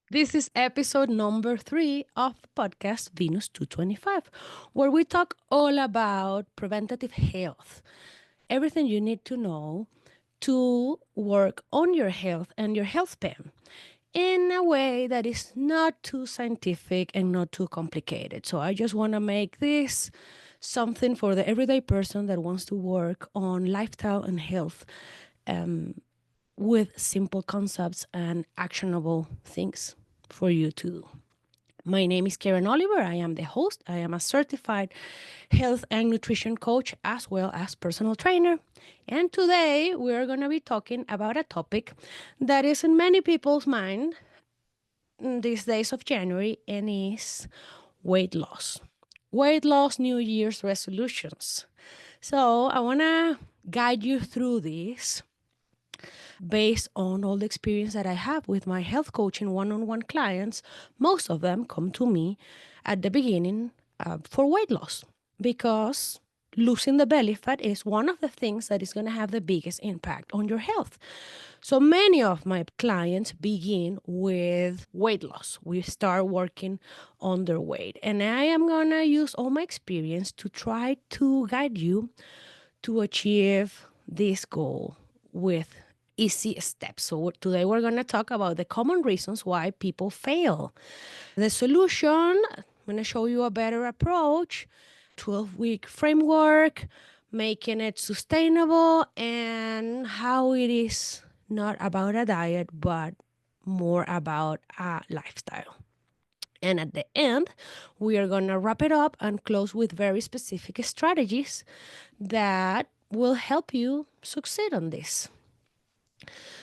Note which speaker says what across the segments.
Speaker 1: This is episode number 3 of the podcast Venus 225, where we talk all about preventative health, everything you need to know to work on your health and your health span in a way that is not too scientific and not too complicated. So I just want to make this something for the everyday person that wants to work on lifestyle and health with simple concepts and actionable things for you to do. My name is Karen Oliver. I am the host. I am a certified health and nutrition coach as well as personal trainer. And today we're going to be talking about a topic that is in many people's mind in these days of January and is weight loss. Weight loss, New Year's resolutions. So I want to guide you through this based on all the experience that I have with my health coaching one-on-one clients. Most of them come to me at the beginning for weight loss because losing the belly fat is one of the things that is going to have the biggest impact on your health. So many of my clients begin with weight loss. We start working on their weight. And I am going to use all my experience to try to guide you to achieve this goal with easy steps. So today we're going to talk about the common reasons why people fail. The solution, I'm going to show you a better approach, 12-week framework, making it sustainable, and how it is not about a diet, but more about a lifestyle. And at the end, we are going to wrap it up and close with very specific strategies that will help you succeed on this.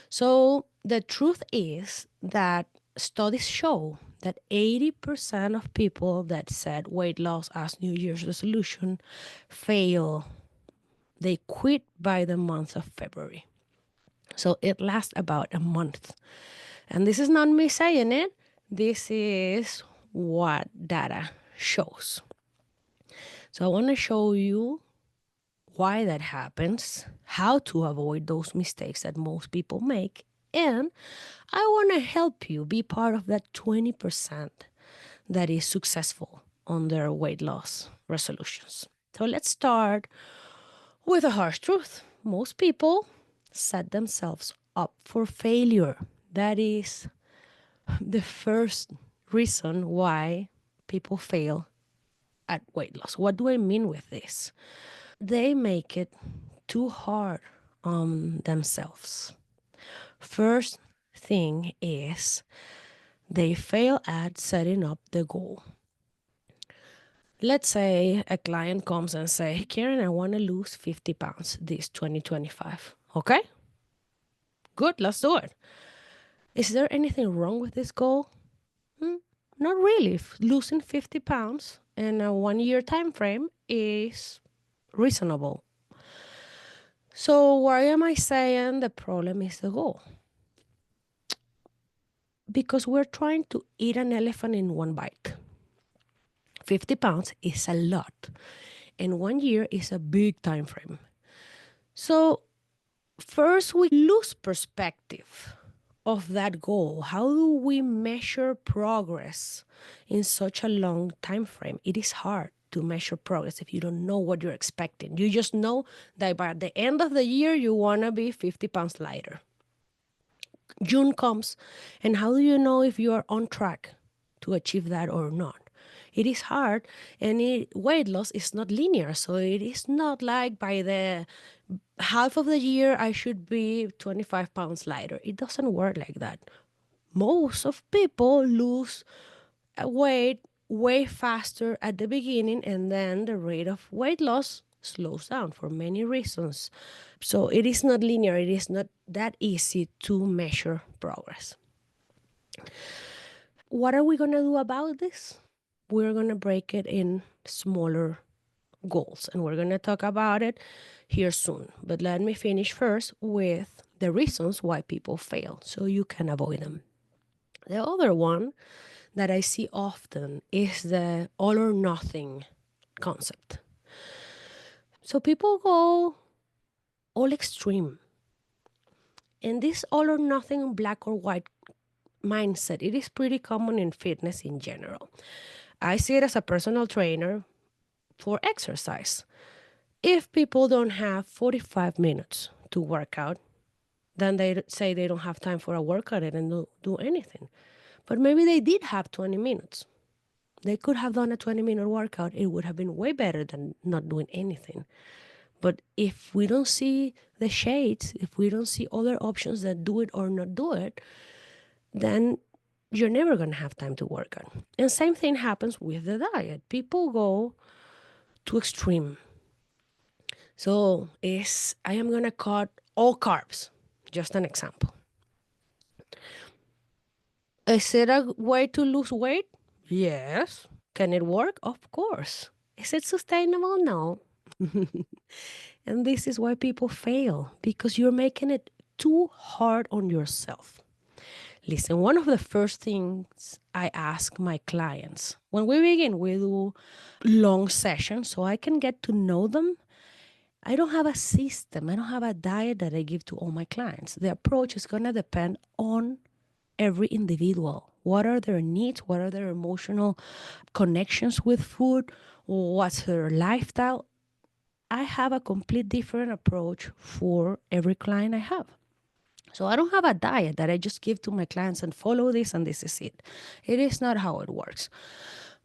Speaker 1: So the truth is that studies show that 80% of people that set weight loss as New Year's resolution fail. They quit by the month of February. So it lasts about a month. And this is not me saying it. This is what data shows. So I want to show you why that happens, how to avoid those mistakes that most people make, and I want to help you be part of that 20% that is successful on their weight loss resolutions. So let's start with a harsh truth. Most people set themselves up for failure. That is the first reason why people fail at weight loss. What do I mean with this? They make it too hard on themselves. First thing is they fail at setting up the goal. Let's say a client comes and say, hey, Karen, I want to lose 50 pounds this 2025. Okay, good, let's do it. Is there anything wrong with this goal? Not really. Losing 50 pounds in a 1-year time frame is reasonable. So why am I saying the problem is the goal? Because we're trying to eat an elephant in one bite. 50 pounds is a lot, and 1 year is a big time frame. So first we lose perspective of that goal. How do we measure progress in such a long time frame? It is hard to measure progress if you don't know what you're expecting. You just know that by the end of the year you want to be 50 pounds lighter. June comes, and how do you know if you are on track to achieve that or not? It is hard, and weight loss is not linear. So it is not like by the half of the year I should be 25 pounds lighter. It doesn't work like that. Most of people lose weight way faster at the beginning, and then the rate of weight loss slows down for many reasons. So it is not linear. It is not that easy to measure progress. What are we going to do about this? We're going to break it in smaller goals, and we're going to talk about it here soon. But let me finish first with the reasons why people fail so you can avoid them. The other one that I see often is the all or nothing concept. So people go all extreme. And this all or nothing, black or white mindset. It is pretty common in fitness in general. I see it as a personal trainer for exercise. If people don't have 45 minutes to work out, then they say they don't have time for a workout and don't do anything. But maybe they did have 20 minutes. They could have done a 20-minute workout. It would have been way better than not doing anything. But if we don't see the shades, if we don't see other options that do it or not do it, then you're never going to have time to work on. And same thing happens with the diet. People go to extreme. So I am going to cut all carbs. Just an example. Is it a way to lose weight? Yes. Can it work? Of course. Is it sustainable? No. And this is why people fail, because you're making it too hard on yourself. Listen, one of the first things I ask my clients when we begin, we do long sessions so I can get to know them. I don't have a system, I don't have a diet that I give to all my clients. The approach is going to depend on every individual. What are their needs? What are their emotional connections with food? What's their lifestyle? I have a complete different approach for every client I have. So I don't have a diet that I just give to my clients and follow this and this is it. It is not how it works.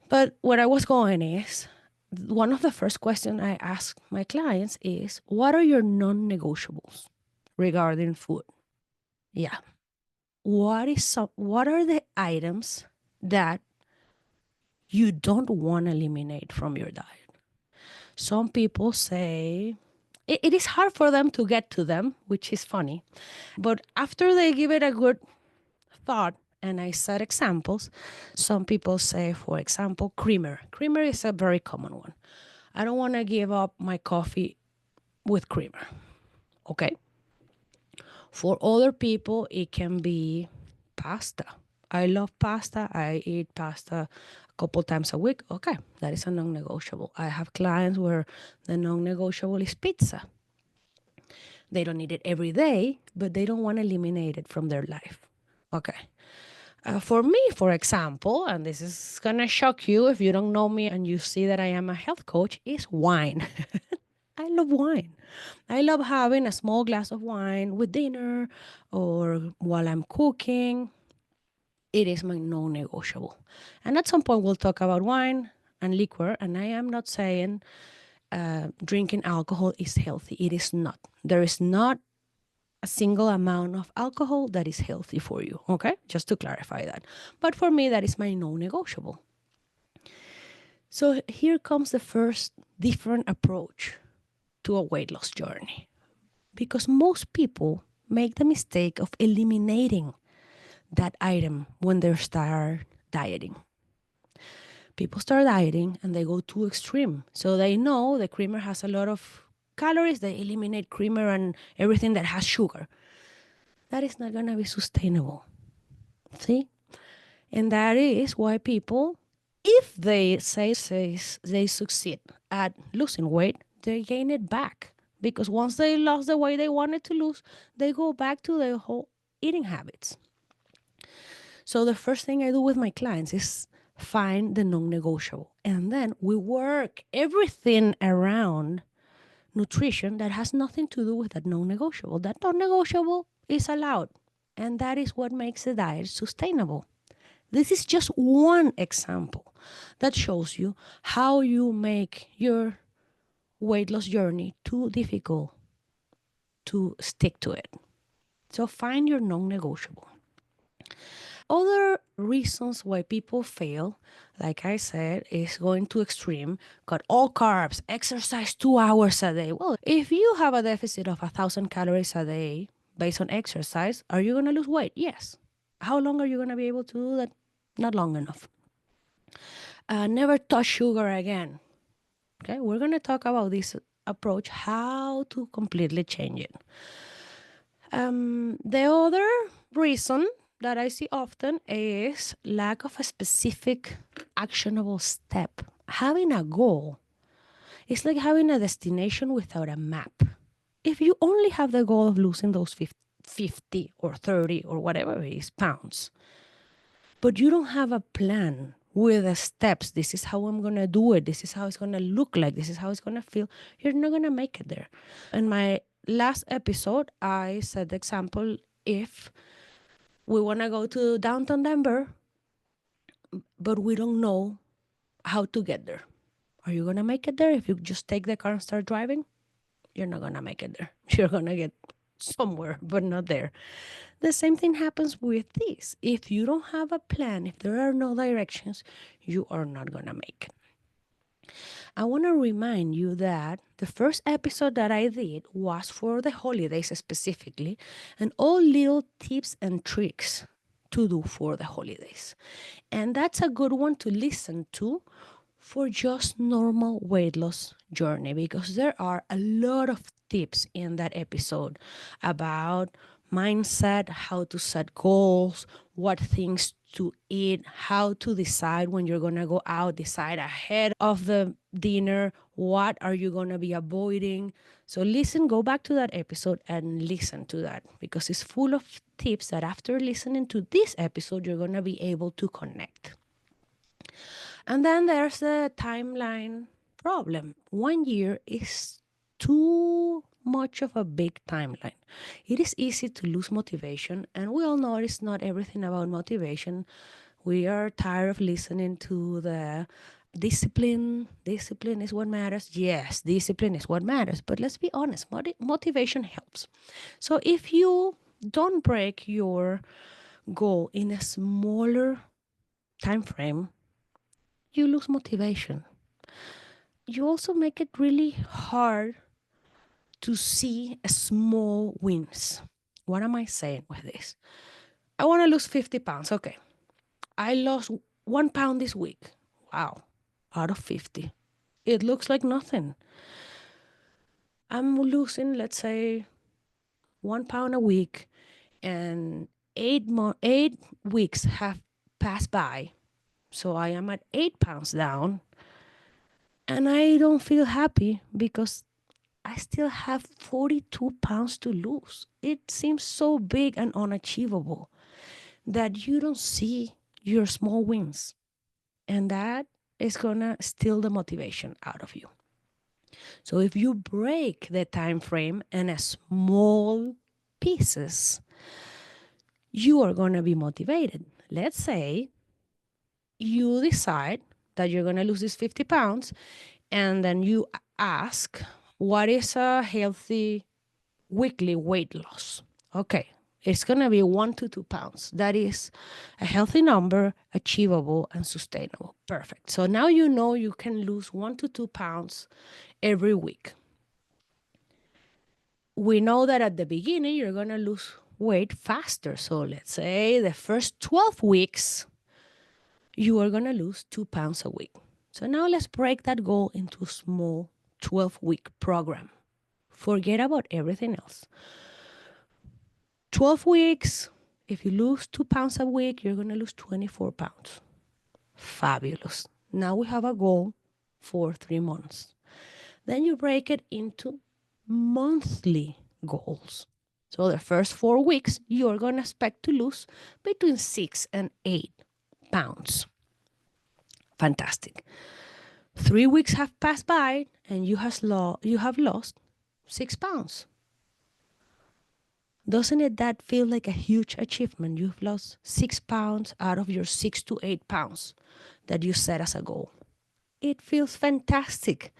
Speaker 1: But where I was going is, one of the first questions I ask my clients is, what are your non-negotiables regarding food? Yeah. What are the items that you don't want to eliminate from your diet? Some people say it is hard for them to get to them, which is funny. But after they give it a good thought and I set examples, some people say, for example, creamer. Creamer is a very common one. I don't want to give up my coffee with creamer. Okay. For other people, it can be pasta. I love pasta. I eat pasta a couple times a week. Okay, that is a non-negotiable. I have clients where the non-negotiable is pizza. They don't eat it every day, but they don't want to eliminate it from their life. Okay. For me, for example, and this is going to shock you if you don't know me and you see that I am a health coach, is wine. I love wine. I love having a small glass of wine with dinner or while I'm cooking. It is my non-negotiable. And at some point, we'll talk about wine and liquor. And I am not saying drinking alcohol is healthy. It is not. There is not a single amount of alcohol that is healthy for you. Okay? Just to clarify that. But for me, that is my non-negotiable. So here comes the first different approach to a weight loss journey. Because most people make the mistake of eliminating that item when they start dieting. People start dieting and they go too extreme. So they know the creamer has a lot of calories. They eliminate creamer and everything that has sugar. That is not going to be sustainable. See? And that is why people, if they say they succeed at losing weight, they gain it back. Because once they lost the weight they wanted to lose, they go back to their whole eating habits. So the first thing I do with my clients is find the non-negotiable. And then we work everything around nutrition that has nothing to do with that non-negotiable. That non-negotiable is allowed. And that is what makes the diet sustainable. This is just one example that shows you how you make your weight loss journey too difficult to stick to it. So find your non-negotiable. Other reasons why people fail, like I said, is going too extreme, cut all carbs, exercise 2 hours a day. Well, if you have a deficit of 1,000 calories a day based on exercise, are you going to lose weight? Yes. How long are you going to be able to do that? Not long enough. Never touch sugar again. Okay, we're going to talk about this approach, how to completely change it. The other reason that I see often is lack of a specific actionable step. Having a goal is like having a destination without a map. If you only have the goal of losing those 50 or 30 or whatever it is pounds, but you don't have a plan with the steps. This is how I'm going to do it. This is how it's going to look like. This is how it's going to feel. You're not going to make it there. In my last episode, I said the example, if we want to go to downtown Denver, but we don't know how to get there. Are you going to make it there if you just take the car and start driving? You're not going to make it there. You're going to get somewhere, but not there. The same thing happens with this. If you don't have a plan, if there are no directions, you are not going to make it. I want to remind you that the first episode that I did was for the holidays specifically, and all little tips and tricks to do for the holidays. And that's a good one to listen to for just normal weight loss journey, because there are a lot of tips in that episode about mindset, how to set goals, what things to eat, how to decide when you're going to go out, decide ahead of the dinner, what are you going to be avoiding. So listen, go back to that episode and listen to that, because it's full of tips that after listening to this episode, you're going to be able to connect. And then there's the timeline problem. 1 year is too much of a big timeline. It is easy to lose motivation, and we all know it's not everything about motivation. We are tired of listening to the discipline. Discipline is what matters. Yes, discipline is what matters. But let's be honest, motivation helps. So if you don't break your goal in a smaller time frame, you lose motivation. You also make it really hard to see small wins. What am I saying with this? I want to lose 50 pounds. Okay. I lost 1 pound this week. Wow. Out of 50. It looks like nothing. I'm losing, let's say, 1 pound a week, and 8 weeks have passed by. So I am at 8 pounds down, and I don't feel happy because I still have 42 pounds to lose. It seems so big and unachievable that you don't see your small wins. And that is going to steal the motivation out of you. So if you break the time frame in a small pieces, you are going to be motivated. Let's say you decide that you're going to lose this 50 pounds, and then you ask, what is a healthy weekly weight loss? Okay, it's going to be 1 to 2 pounds. That is a healthy number, achievable, and sustainable. Perfect. So now you know you can lose 1 to 2 pounds every week. We know that at the beginning, you're going to lose weight faster. So let's say the first 12 weeks, you are going to lose 2 pounds a week. So now let's break that goal into a small 12-week program. Forget about everything else. 12 weeks, if you lose 2 pounds a week, you're going to lose 24 pounds. Fabulous. Now we have a goal for 3 months. Then you break it into monthly goals. So the first 4 weeks, you're going to expect to lose between 6 and 8 pounds. Fantastic. 3 weeks have passed by and you have lost 6 pounds. Doesn't it that feel like a huge achievement? You've lost 6 pounds out of your 6 to 8 pounds that you set as a goal. It feels fantastic.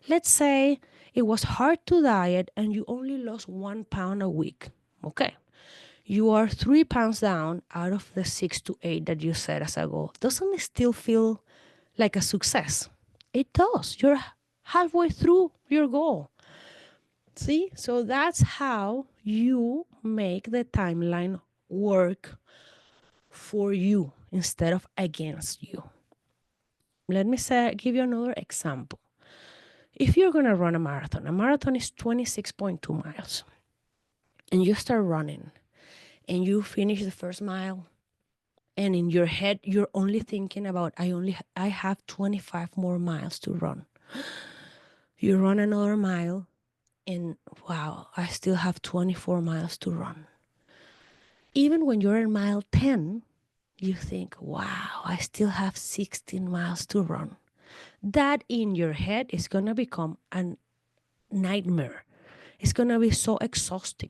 Speaker 1: Let's say it was hard to diet and you only lost 1 pound a week. Okay. You are 3 pounds down out of the 6 to 8 that you set as a goal. Doesn't it still feel like a success? It does. You're halfway through your goal. See? So that's how you make the timeline work for you instead of against you. Let me give you another example. If you're going to run a marathon is 26.2 miles, and you start running and you finish the first mile, and in your head, you're only thinking about, I have 25 more miles to run. You run another mile, and wow, I still have 24 miles to run. Even when you're at mile 10, you think, wow, I still have 16 miles to run. That in your head is going to become a nightmare. It's going to be so exhausting.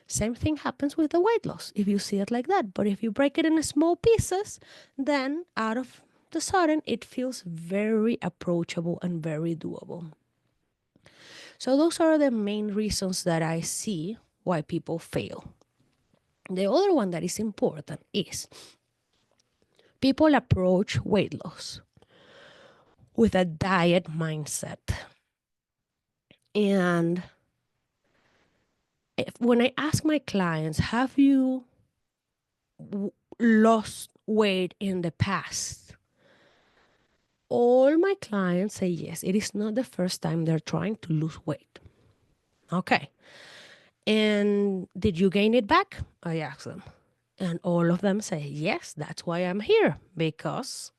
Speaker 1: Same thing happens with the weight loss if you see it like that. But if you break it in small pieces, then out of the sudden, it feels very approachable and very doable. So those are the main reasons that I see why people fail. The other one that is important is people approach weight loss with a diet mindset. And when I ask my clients, have you lost weight in the past? All my clients say yes. It is not the first time they're trying to lose weight. Okay. And did you gain it back? I ask them. And all of them say, yes, that's why I'm here. Because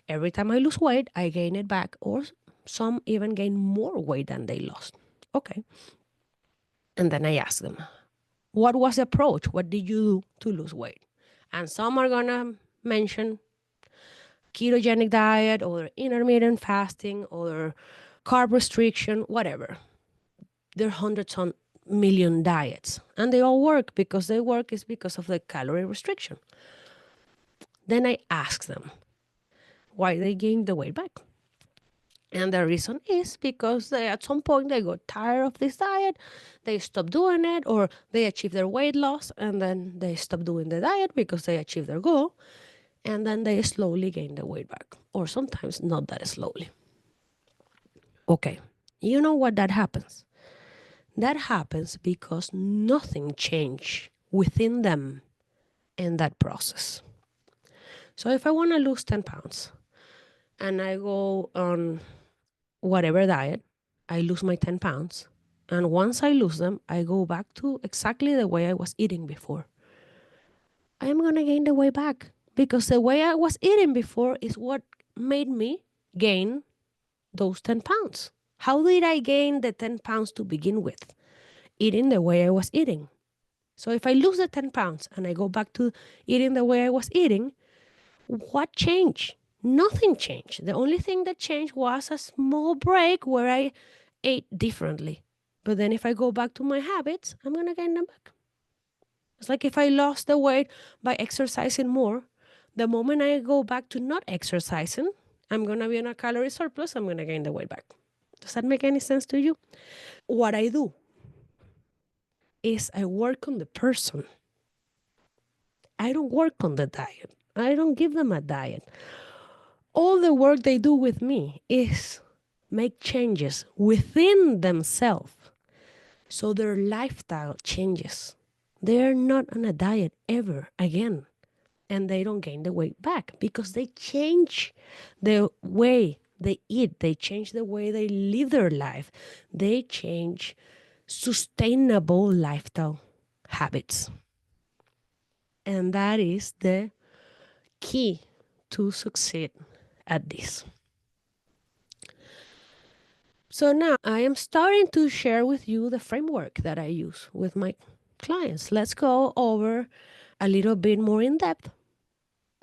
Speaker 1: every time I lose weight, I gain it back. Or some even gain more weight than they lost. Okay. And then I ask them, what was the approach? What did you do to lose weight? And some are going to mention ketogenic diet or intermittent fasting or carb restriction, whatever. There are hundreds of million diets and they all work because they work is because of the calorie restriction. Then I ask them why they gained the weight back. And the reason is because at some point they got tired of this diet, they stopped doing it, or they achieved their weight loss and then they stopped doing the diet because they achieved their goal. And then they slowly gain the weight back, or sometimes not that slowly. Okay, you know what that happens? That happens because nothing changed within them in that process. So if I want to lose 10 pounds and I go on whatever diet, I lose my 10 pounds. And once I lose them, I go back to exactly the way I was eating before. I am going to gain the weight back because the way I was eating before is what made me gain those 10 pounds. How did I gain the 10 pounds to begin with? Eating the way I was eating. So if I lose the 10 pounds and I go back to eating the way I was eating, what changed? Nothing changed. The only thing that changed was a small break where I ate differently. But then if I go back to my habits, I'm going to gain them back. It's like if I lost the weight by exercising more, the moment I go back to not exercising, I'm going to be in a calorie surplus, I'm going to gain the weight back. Does that make any sense to you? What I do is I work on the person. I don't work on the diet. I don't give them a diet. All the work they do with me is make changes within themselves so their lifestyle changes. They're not on a diet ever again. And they don't gain the weight back because they change the way they eat. They change the way they live their life. They change sustainable lifestyle habits. And that is the key to succeed at this. So now I am starting to share with you the framework that I use with my clients. Let's go over a little bit more in depth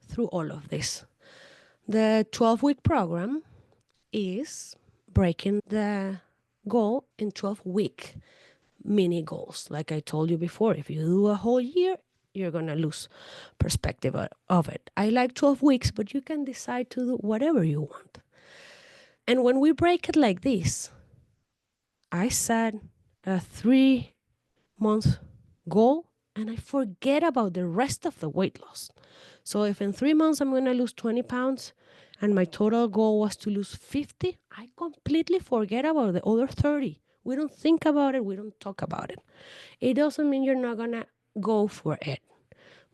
Speaker 1: through all of this. The 12-week program is breaking the goal in 12-week mini goals. Like I told you before, if you do a whole year, you're going to lose perspective of it. I like 12 weeks, but you can decide to do whatever you want. And when we break it like this, I set a 3-month goal and I forget about the rest of the weight loss. So if in 3 months I'm going to lose 20 pounds and my total goal was to lose 50, I completely forget about the other 30. We don't think about it. We don't talk about it. It doesn't mean you're not going to go for it.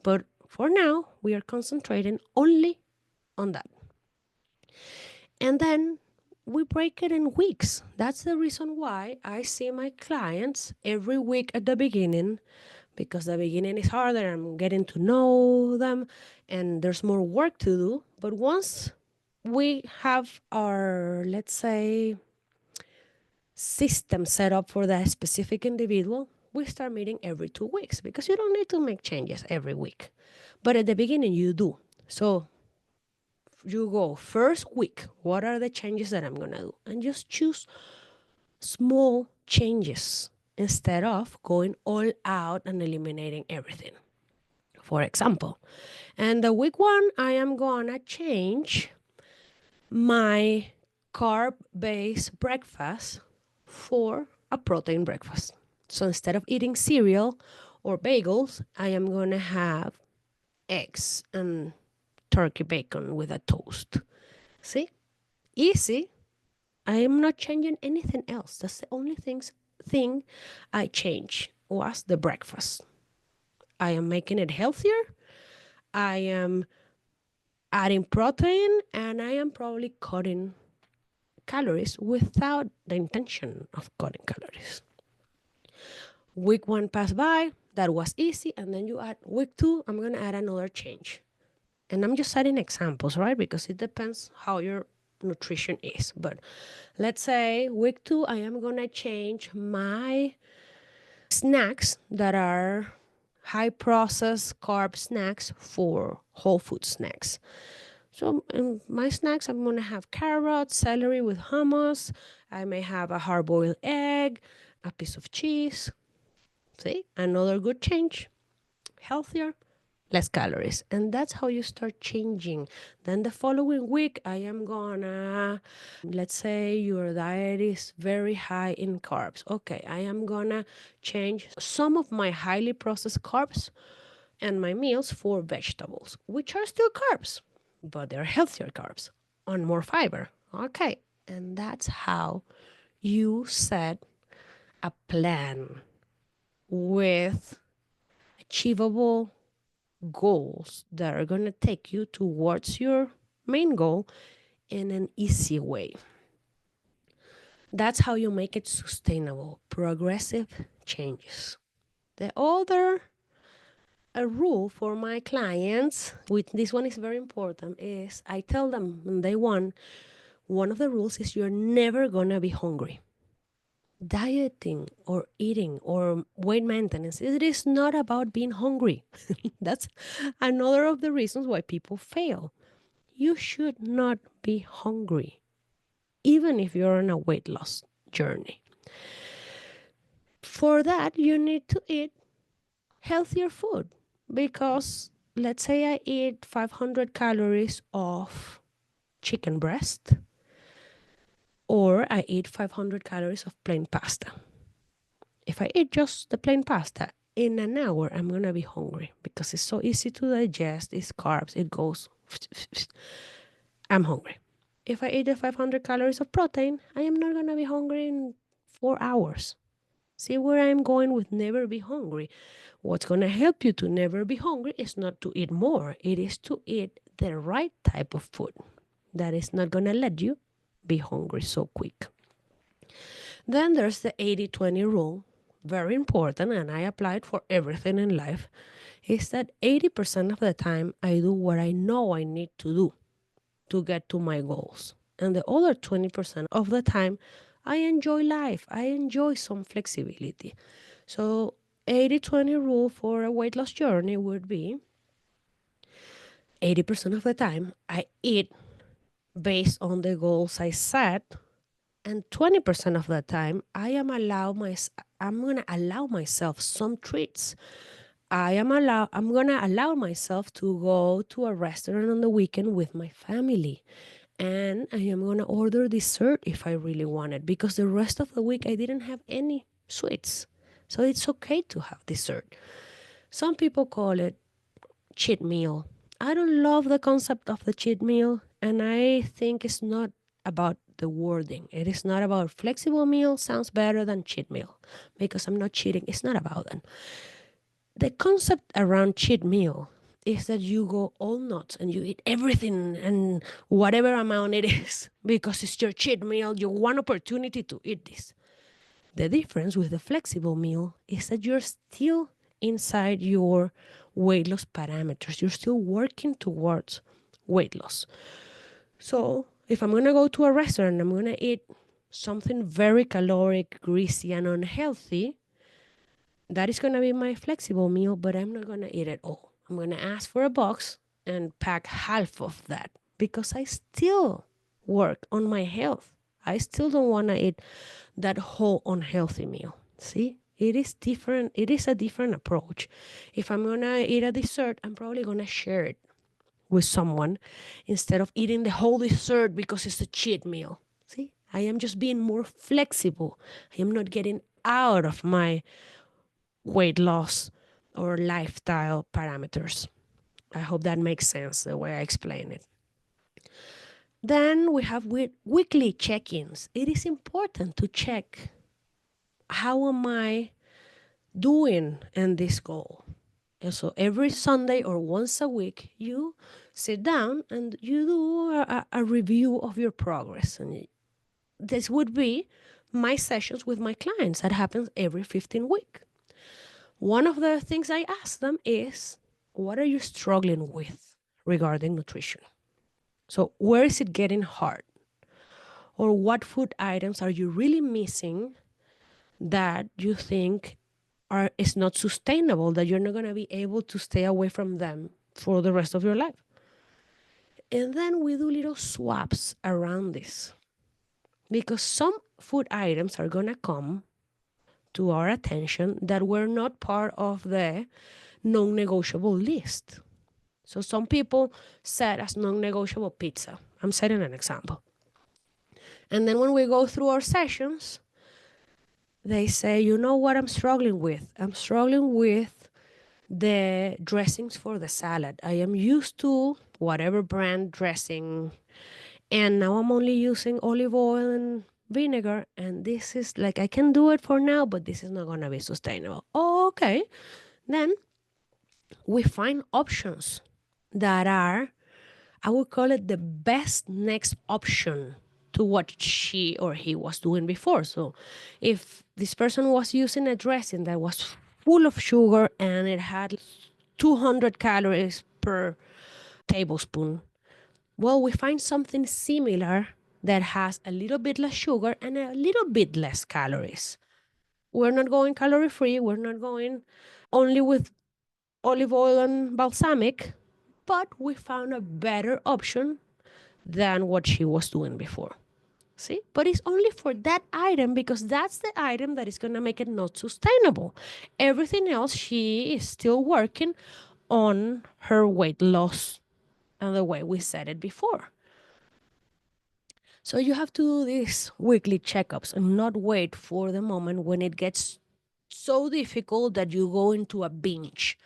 Speaker 1: But for now, we are concentrating only on that. And then we break it in weeks. That's the reason why I see my clients every week at the beginning, because the beginning is harder. I'm getting to know them and there's more work to do. But once we have our, let's say, system set up for that specific individual, we start meeting every 2 weeks because you don't need to make changes every week. But at the beginning, you do. So you go first week, what are the changes that I'm going to do? And just choose small changes instead of going all out and eliminating everything. For example, and the week one, I am going to change my carb-based breakfast for a protein breakfast. So instead of eating cereal or bagels, I am going to have eggs and turkey bacon with a toast. See? Easy. I am not changing anything else. That's the only thing I change was the breakfast. I am making it healthier. I am adding protein, and I am probably cutting calories without the intention of cutting calories. Week one passed by, that was easy, and then you add week two, I'm going to add another change. And I'm just adding examples, right? Because it depends how your nutrition is. But let's say week two, I am going to change my snacks that are high processed carb snacks for whole food snacks. So in my snacks, I'm going to have carrots, celery with hummus. I may have a hard-boiled egg, a piece of cheese. See, another good change. Healthier, less calories. And that's how you start changing. Then the following week, I am gonna, let's say your diet is very high in carbs. Okay, I am gonna change some of my highly processed carbs and my meals for vegetables, which are still carbs, but they're healthier carbs on more fiber. Okay, and that's how you set a plan with achievable goals that are going to take you towards your main goal in an easy way. That's how you make it sustainable, progressive changes. The other a rule for my clients, with this one is very important, is I tell them on day one of the rules is you're never gonna be hungry. Dieting or eating or weight maintenance, it is not about being hungry. That's another of the reasons why people fail. You should not be hungry, even if you're on a weight loss journey. For that, you need to eat healthier food because let's say I eat 500 calories of chicken breast or I eat 500 calories of plain pasta. If I eat just the plain pasta, in an hour I'm going to be hungry because it's so easy to digest, it's carbs, it goes, I'm hungry. If I eat the 500 calories of protein, I am not going to be hungry in 4 hours. See where I'm going with never be hungry. What's going to help you to never be hungry is not to eat more. It is to eat the right type of food that is not going to let you be hungry so quick. Then there's the 80-20 rule, very important, and I apply it for everything in life, is that 80% of the time I do what I know I need to do to get to my goals. And the other 20% of the time, I enjoy life. I enjoy some flexibility. So 80-20 rule for a weight loss journey would be 80% of the time I eat based on the goals I set, and 20% of the time I'm going to allow myself some treats. I'm going to allow myself to go to a restaurant on the weekend with my family. And I am going to order dessert if I really want it because the rest of the week I didn't have any sweets. So it's okay to have dessert. Some people call it cheat meal. I don't love the concept of the cheat meal, and I think it's not about the wording. It is not about flexible meal sounds better than cheat meal because I'm not cheating. It's not about that. The concept around cheat meal is that you go all nuts and you eat everything and whatever amount it is because it's your cheat meal, your one opportunity to eat this. The difference with the flexible meal is that you're still inside your weight loss parameters. You're still working towards weight loss. So if I'm going to go to a restaurant, I'm going to eat something very caloric, greasy, and unhealthy, that is going to be my flexible meal, but I'm not going to eat it all. I'm going to ask for a box and pack half of that because I still work on my health. I still don't want to eat that whole unhealthy meal. See, it is different. It is a different approach. If I'm going to eat a dessert, I'm probably going to share it with someone instead of eating the whole dessert because it's a cheat meal. See, I am just being more flexible. I am not getting out of my weight loss or lifestyle parameters. I hope that makes sense the way I explain it. Then we have weekly check-ins. It is important to check, how am I doing in this goal? And so every Sunday or once a week, you sit down and you do a review of your progress. And this would be my sessions with my clients. That happens every 15 weeks. One of the things I ask them is, what are you struggling with regarding nutrition? So where is it getting hard? Or what food items are you really missing that you think is not sustainable, that you're not going to be able to stay away from them for the rest of your life? And then we do little swaps around this, because some food items are going to come to our attention that were not part of the non-negotiable list. So some people set as non-negotiable pizza. I'm setting an example. And then when we go through our sessions, they say, you know what I'm struggling with? I'm struggling with the dressings for the salad. I am used to whatever brand dressing, and now I'm only using olive oil and vinegar, and this is like, I can do it for now, but this is not going to be sustainable. Oh, okay. Then we find options that are, I would call it the best next option to what she or he was doing before. So if this person was using a dressing that was full of sugar and it had 200 calories per tablespoon, well, we find something similar that has a little bit less sugar and a little bit less calories. We're not going calorie free. We're not going only with olive oil and balsamic, but we found a better option than what she was doing before. See? But it's only for that item, because that's the item that is going to make it not sustainable. Everything else, she is still working on her weight loss and the way we said it before. So you have to do these weekly checkups and not wait for the moment when it gets so difficult that you go into a binge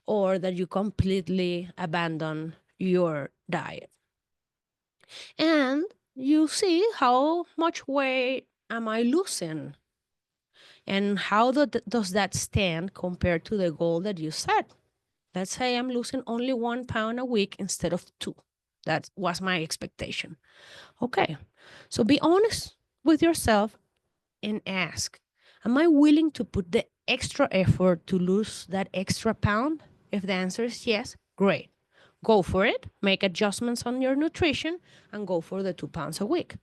Speaker 1: or that you completely abandon your diet. And you see, how much weight am I losing? And how does that stand compared to the goal that you set? Let's say I'm losing only 1 pound a week instead of 2. That was my expectation. Okay, so be honest with yourself and ask, am I willing to put the extra effort to lose that extra pound? If the answer is yes, great. Go for it, make adjustments on your nutrition, and go for the 2 pounds a week.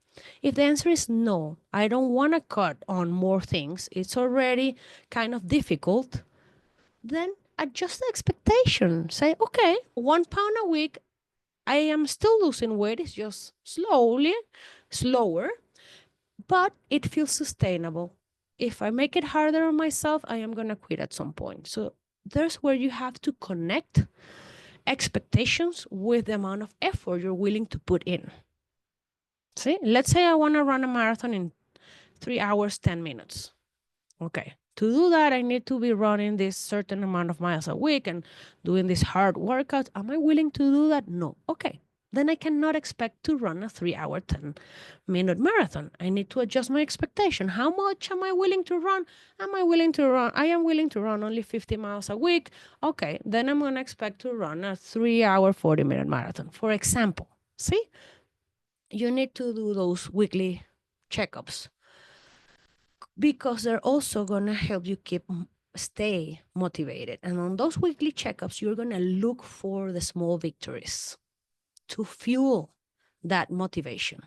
Speaker 1: If the answer is no, I don't want to cut on more things, it's already kind of difficult, then adjust the expectation. Say, okay, 1 pound a week, I am still losing weight, it's just slower, but it feels sustainable. If I make it harder on myself, I am going to quit at some point. So there's where you have to connect expectations with the amount of effort you're willing to put in. See, let's say I want to run a marathon in 3 hours, 10 minutes. Okay. To do that, I need to be running this certain amount of miles a week and doing these hard workouts. Am I willing to do that? No. Okay. Then I cannot expect to run a 3-hour, 10-minute marathon. I need to adjust my expectation. How much am I willing to run? I am willing to run only 50 miles a week. Okay, then I'm going to expect to run a 3-hour, 40-minute marathon, for example. See? You need to do those weekly checkups, because they're also going to help you stay motivated. And on those weekly checkups, you're going to look for the small victories to fuel that motivation.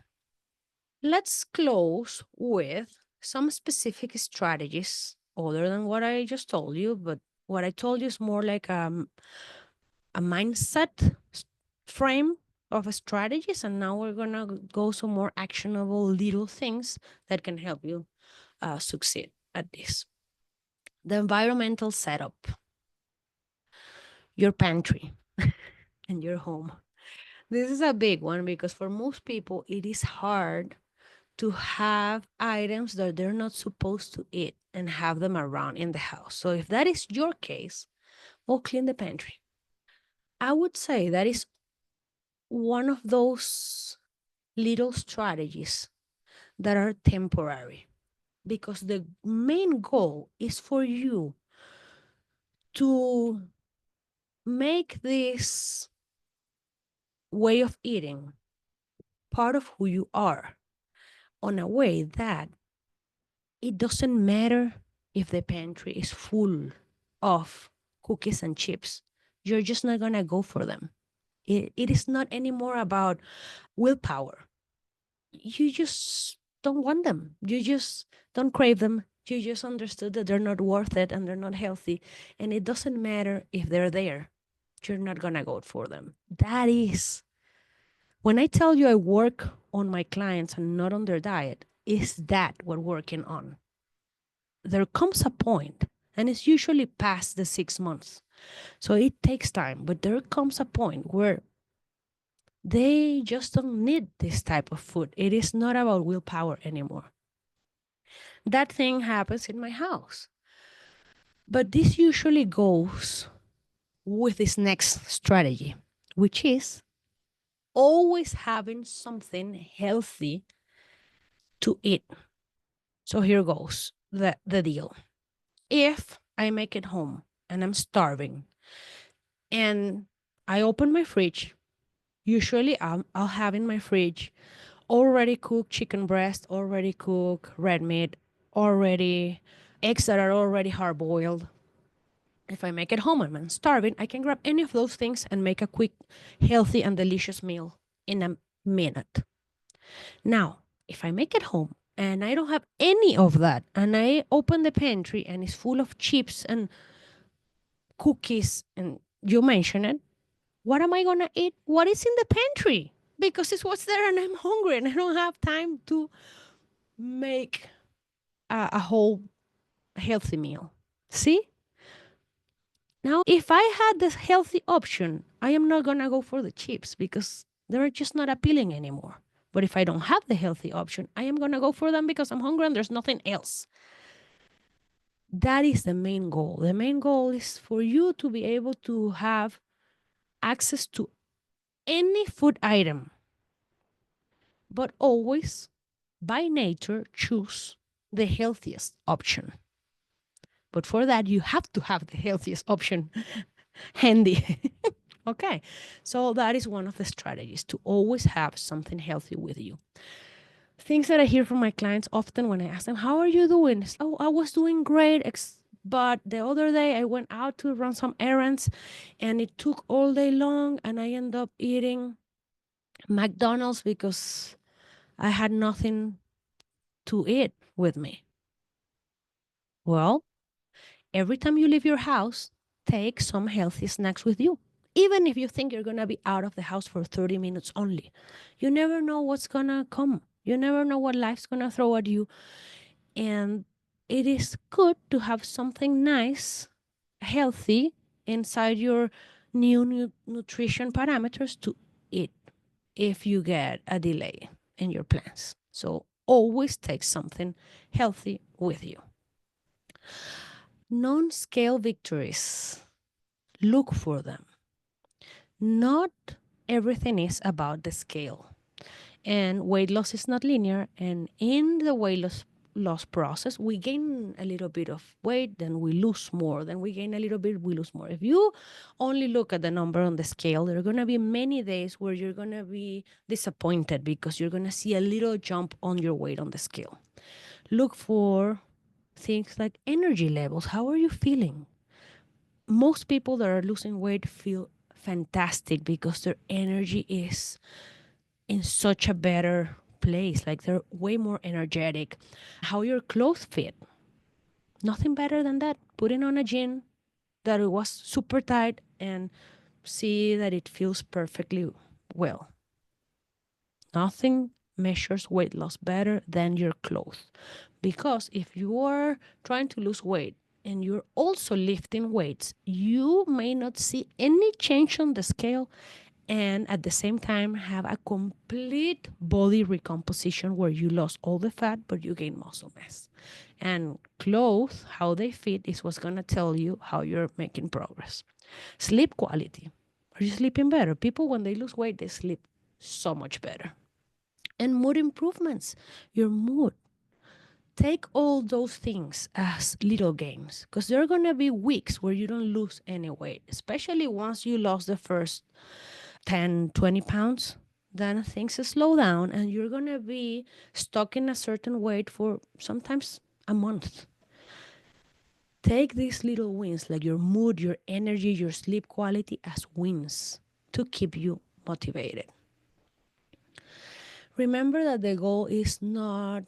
Speaker 1: Let's close with some specific strategies other than what I just told you, but what I told you is more like a mindset frame of strategies, and now we're going to go some more actionable little things that can help you succeed at this. The environmental setup, your pantry and your home. This is a big one because for most people, it is hard to have items that they're not supposed to eat and have them around in the house. So if that is your case, well, clean the pantry. I would say that is one of those little strategies that are temporary, because the main goal is for you to make this way of eating part of who you are, on a way that it doesn't matter if the pantry is full of cookies and chips. You're just not going to go for them. It is not anymore about willpower. You just don't want them. You just don't crave them. You just understood that they're not worth it and they're not healthy. And it doesn't matter if they're there. You're not going to go for them. That is, when I tell you I work on my clients and not on their diet, is that what we're working on? There comes a point, and it's usually past the 6 months. So it takes time, but there comes a point where they just don't need this type of food. It is not about willpower anymore. That thing happens in my house. But this usually goes with this next strategy, which is always having something healthy to eat. So here goes the deal. If I make it home and I'm starving and I open my fridge, usually I'll have in my fridge already cooked chicken breast, already cooked red meat, already eggs that are already hard boiled. If I make it home and I'm starving, I can grab any of those things and make a quick, healthy, and delicious meal in a minute. Now, if I make it home and I don't have any of that, and I open the pantry and it's full of chips and cookies, and you mentioned it, what am I going to eat? What is in the pantry? Because it's what's there and I'm hungry and I don't have time to make a whole healthy meal. See? Now, if I had this healthy option, I am not going to go for the chips because they're just not appealing anymore. But if I don't have the healthy option, I am going to go for them because I'm hungry and there's nothing else. That is the main goal. The main goal is for you to be able to have access to any food item, but always, by nature, choose the healthiest option. But for that, you have to have the healthiest option handy. Okay, so that is one of the strategies, to always have something healthy with you. Things that I hear from my clients often when I ask them, how are you doing? It's, oh, I was doing great, but the other day I went out to run some errands and it took all day long and I ended up eating McDonald's because I had nothing to eat with me. Well, every time you leave your house, take some healthy snacks with you. Even if you think you're going to be out of the house for 30 minutes only, you never know what's going to come. You never know what life's going to throw at you. And it is good to have something nice, healthy inside your new nutrition parameters to eat if you get a delay in your plans. So always take something healthy with you. Non-scale victories. Look for them. Not everything is about the scale. And weight loss is not linear. And in the weight loss process, we gain a little bit of weight, then we lose more, then we gain a little bit, we lose more. If you only look at the number on the scale, there are going to be many days where you're going to be disappointed because you're going to see a little jump on your weight on the scale. Look for things like energy levels. How are you feeling? Most people that are losing weight feel fantastic because their energy is in such a better place. Like they're way more energetic. How your clothes fit. Nothing better than that. Putting on a jean that it was super tight and see that it feels perfectly well. Nothing measures weight loss better than your clothes. Because if you are trying to lose weight and you're also lifting weights, you may not see any change on the scale and at the same time have a complete body recomposition where you lost all the fat but you gain muscle mass. And clothes, how they fit, is what's going to tell you how you're making progress. Sleep quality. Are you sleeping better? People, when they lose weight, they sleep so much better. And mood improvements, your mood. Take all those things as little gains because there are going to be weeks where you don't lose any weight, especially once you lost the first 10, 20 pounds. Then things slow down and you're going to be stuck in a certain weight for sometimes a month. Take these little wins, like your mood, your energy, your sleep quality, as wins to keep you motivated. Remember that the goal is not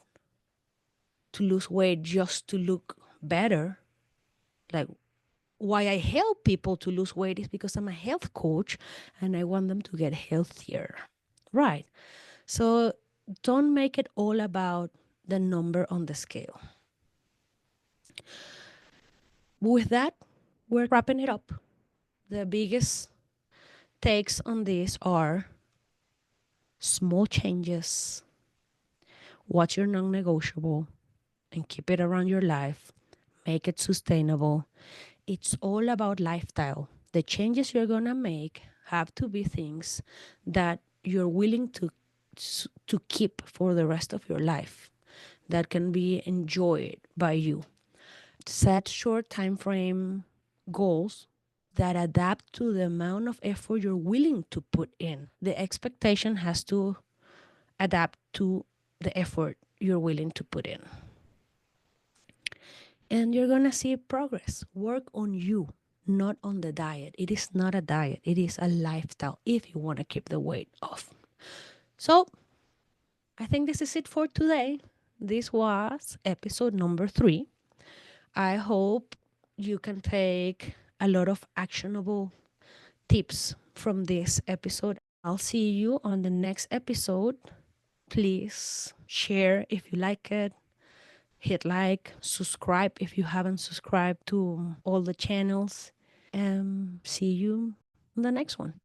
Speaker 1: to lose weight just to look better. Like, why I help people to lose weight is because I'm a health coach and I want them to get healthier. Right. So don't make it all about the number on the scale. With that, we're wrapping it up. The biggest takes on this are small changes, watch your non-negotiable, and keep it around your life. Make it sustainable. It's all about lifestyle. The changes you're gonna make have to be things that you're willing to keep for the rest of your life, that can be enjoyed by you. Set short time frame goals that adapt to the amount of effort you're willing to put in. The expectation has to adapt to the effort you're willing to put in. And you're going to see progress. Work on you, not on the diet. It is not a diet, it is a lifestyle if you want to keep the weight off. So, I think this is it for today. This was episode number 3. I hope you can take a lot of actionable tips from this episode. I'll see you on the next episode. Please share if you like it. Hit like, subscribe if you haven't subscribed to all the channels. And see you on the next one.